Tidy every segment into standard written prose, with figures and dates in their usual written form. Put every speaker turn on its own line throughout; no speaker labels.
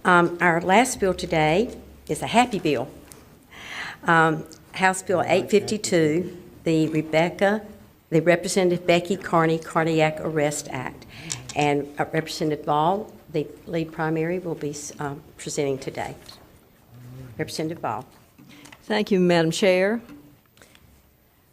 Our last bill today is a happy bill. House Bill 852, the Representative Becky Carney Cardiac Arrest Act. And Representative Ball, the lead primary, will be presenting today. Representative Ball.
Thank you, Madam Chair.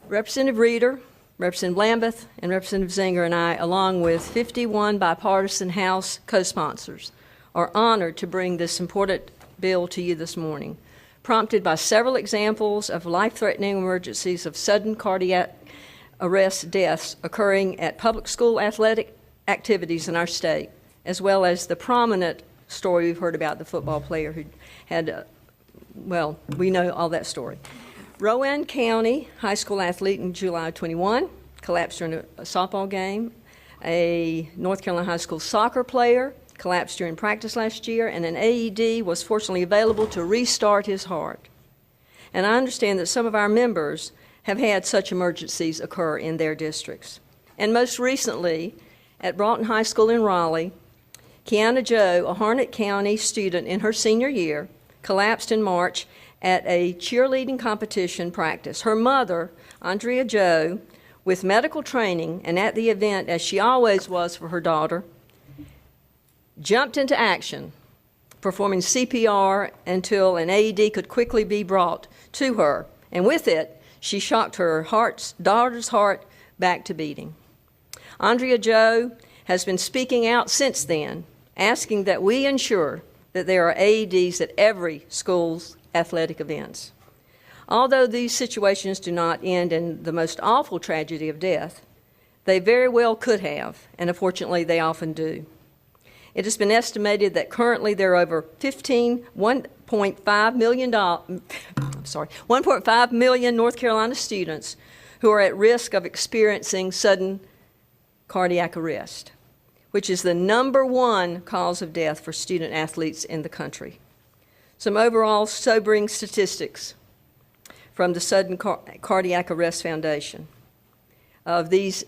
Representative Reeder, Representative Lambeth, and Representative Zinger and I, along with 51 bipartisan House co-sponsors, are honored to bring this important bill to you this morning, prompted by several examples of life-threatening emergencies of sudden cardiac arrest deaths occurring at public school athletic activities in our state, as well as the prominent story we've heard about the football player who had, well, we know all that story. Rowan County high school athlete in July 21 collapsed during a softball game. A North Carolina high school soccer player collapsed during practice last year, and an AED was fortunately available to restart his heart. And I understand that some of our members have had such emergencies occur in their districts. And most recently, at Broughton High School in Raleigh, Kiana Joe, a Harnett County student in her senior year, collapsed in March at a cheerleading competition practice. Her mother, Andrea Joe, with medical training and at the event, as she always was for her daughter, jumped into action, performing CPR until an AED could quickly be brought to her. And with it, she shocked her daughter's heart back to beating. Andrea Joe has been speaking out since then, asking that we ensure that there are AEDs at every school's athletic events. Although these situations do not end in the most awful tragedy of death, they very well could have, and unfortunately they often do. It has been estimated that currently there are over 1.5 million North Carolina students who are at risk of experiencing sudden cardiac arrest, which is the #1 cause of death for student athletes in the country. Some overall sobering statistics from the Sudden Cardiac Arrest Foundation of these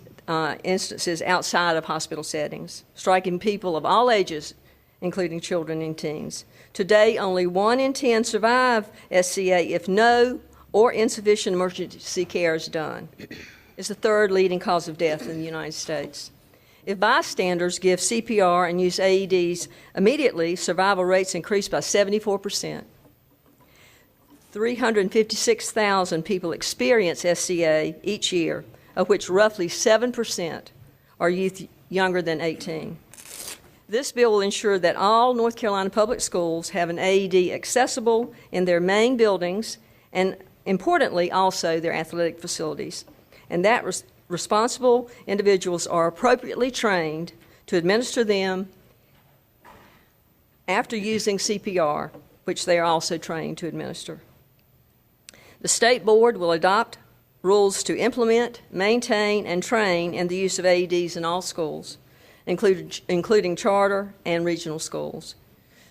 instances outside of hospital settings, striking people of all ages, including children and teens. Today, only 1 in 10 survive SCA if no or insufficient emergency care is done. It's the 3rd leading cause of death in the United States. If bystanders give CPR and use AEDs immediately, survival rates increase by 74%. 356,000 people experience SCA each year, of which roughly 7% are youth younger than 18. This bill will ensure that all North Carolina public schools have an AED accessible in their main buildings and, importantly, also their athletic facilities, and that responsible individuals are appropriately trained to administer them after using CPR, which they are also trained to administer. The State Board will adopt rules to implement, maintain, and train in the use of AEDs in all schools, including charter and regional schools.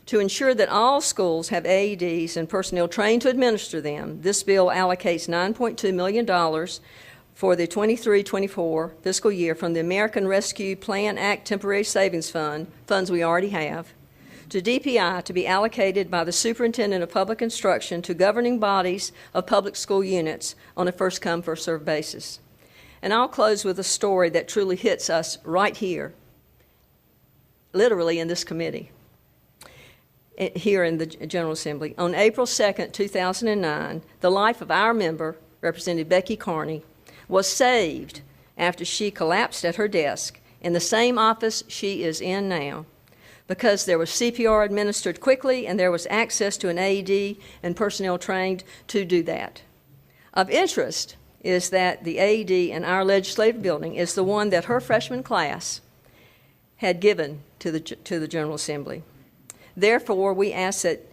To ensure that all schools have AEDs and personnel trained to administer them, this bill allocates $9.2 million for the 23-24 fiscal year from the American Rescue Plan Act Temporary Savings Fund, funds we already have, to DPI to be allocated by the Superintendent of Public Instruction to governing bodies of public school units on a first-come, first-served basis. And I'll close with a story that truly hits us right here, literally in this committee, here in the General Assembly. On April 2nd, 2009, the life of our member, Representative Becky Carney, was saved after she collapsed at her desk in the same office she is in now, because there was CPR administered quickly and there was access to an AED and personnel trained to do that. Of interest is that the AED in our legislative building is the one that her freshman class had given to the General Assembly. Therefore, we ask that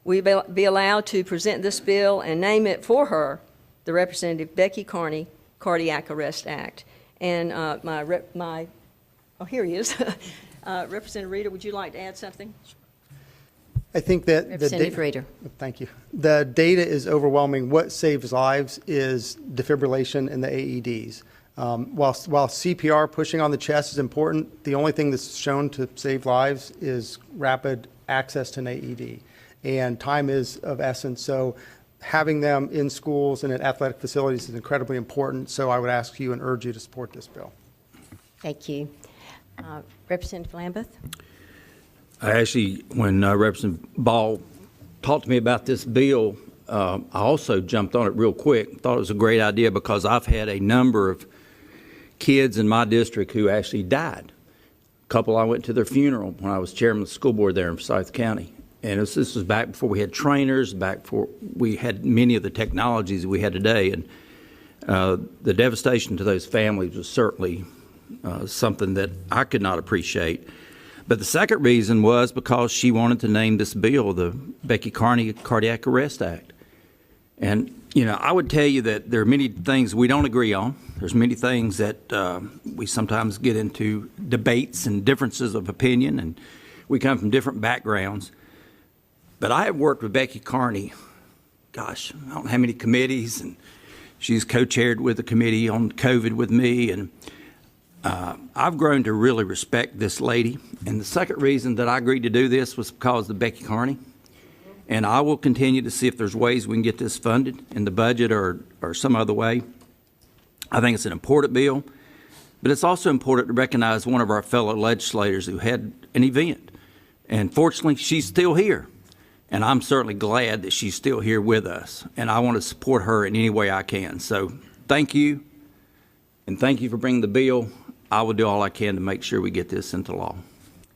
we be allowed to present this bill and name it for her, the Representative Becky Carney Cardiac Arrest Act. And here he is. Representative Reeder, would you like to add something?
I think that
Representative Reeder.
Thank you. The data is overwhelming. What saves lives is defibrillation and the AEDs. While CPR, pushing on the chest, is important, the only thing that's shown to save lives is rapid access to an AED. And time is of essence, so having them in schools and at athletic facilities is incredibly important. So I would ask you and urge you to support this bill.
Thank you. Representative Lambeth?
I actually, when Representative Ball talked to me about this bill, I also jumped on it real quick. Thought it was a great idea because I've had a number of kids in my district who actually died. A couple, I went to their funeral when I was chairman of the school board there in Forsyth County. And this was back before we had trainers, back before we had many of the technologies we had today. And the devastation to those families was certainly something that I could not appreciate. But the second reason was because she wanted to name this bill the Becky Carney Cardiac Arrest Act. And, you know, I would tell you that there are many things we don't agree on. There's many things that we sometimes get into debates and differences of opinion, and we come from different backgrounds. But I have worked with Becky Carney, gosh, I don't know how many committees, and she's co-chaired with the committee on COVID with me, and I've grown to really respect this lady. And the second reason that I agreed to do this was because of Becky Carney. And I will continue to see if there's ways we can get this funded in the budget or some other way. I think it's an important bill, but it's also important to recognize one of our fellow legislators who had an event. And fortunately, she's still here. And I'm certainly glad that she's still here with us. And I want to support her in any way I can. So thank you. And thank you for bringing the bill. I will do all I can to make sure we get this into law.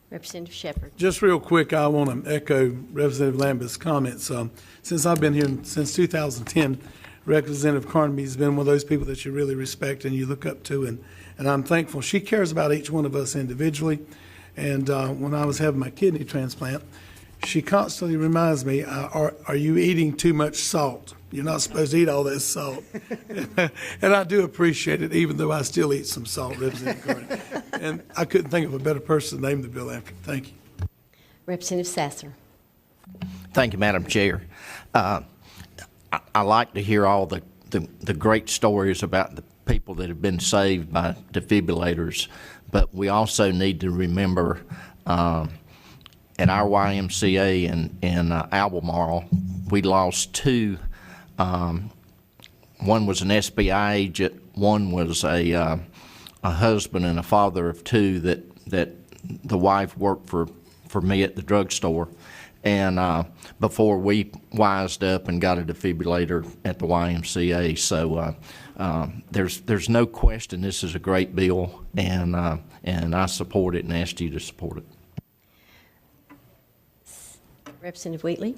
Representative Shepherd?
Just real quick, I want to echo Representative Lambert's comments. Since I've been here since 2010, Representative Carney has been one of those people that you really respect and you look up to, and I'm thankful. She cares about each one of us individually. And when I was having my kidney transplant, she constantly reminds me, are you eating too much salt? You're not supposed to eat all that salt. And I do appreciate it, even though I still eat some salt, Representative Carney. And I couldn't think of a better person to name the bill after. Thank you.
Representative Sasser?
Thank you, Madam Chair. I like to hear all the great stories about the people that have been saved by defibrillators, but we also need to remember at our YMCA in Albemarle, we lost two. One was an SBI agent, one was a husband and a father of two that the wife worked for me at the drugstore. And before we wised up and got a defibrillator at the YMCA. So there's no question this is a great bill, and I support it and ask you to support it.
Representative Wheatley?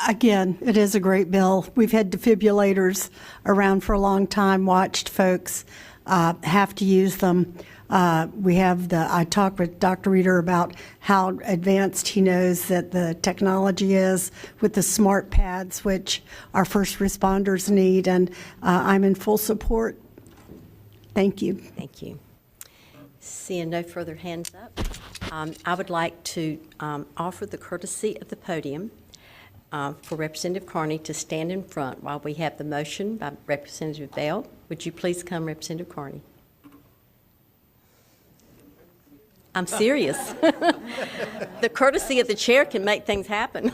Again, it is a great bill. We've had defibrillators around for a long time, watched folks have to use them. I talked with Dr. Reeder about how advanced he knows that the technology is with the smart pads, which our first responders need, and I'm in full support. Thank you.
Thank you. Seeing no further hands up, I would like to offer the courtesy of the podium for Representative Carney to stand in front while we have the motion by Representative Bell. Would you please come, Representative Carney? I'm serious. The courtesy of the chair can make things happen.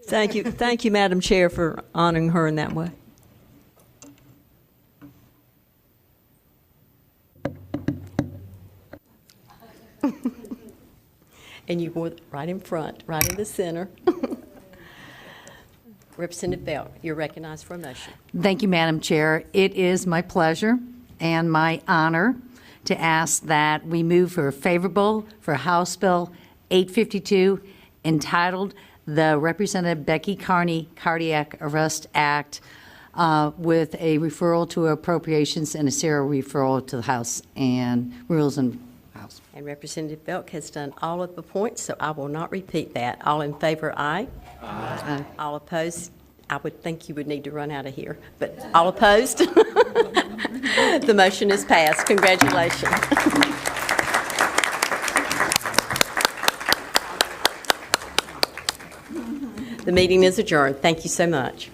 Thank you, Madam Chair, for honoring her in that way.
And you were right in front, right in the center. Representative Bell, you're recognized for a motion.
Thank you, Madam Chair. It is my pleasure and my honor to ask that we move for favorable for House Bill 852 entitled the Representative Becky Carney Cardiac Arrest Act with a referral to appropriations and a serial referral to the House and Rules and House.
And Representative Belk has done all of the points, so I will not repeat that. All in favor, aye. Aye. All opposed, I would think you would need to run out of here, but all opposed? The motion is passed. Congratulations. The meeting is adjourned. Thank you so much.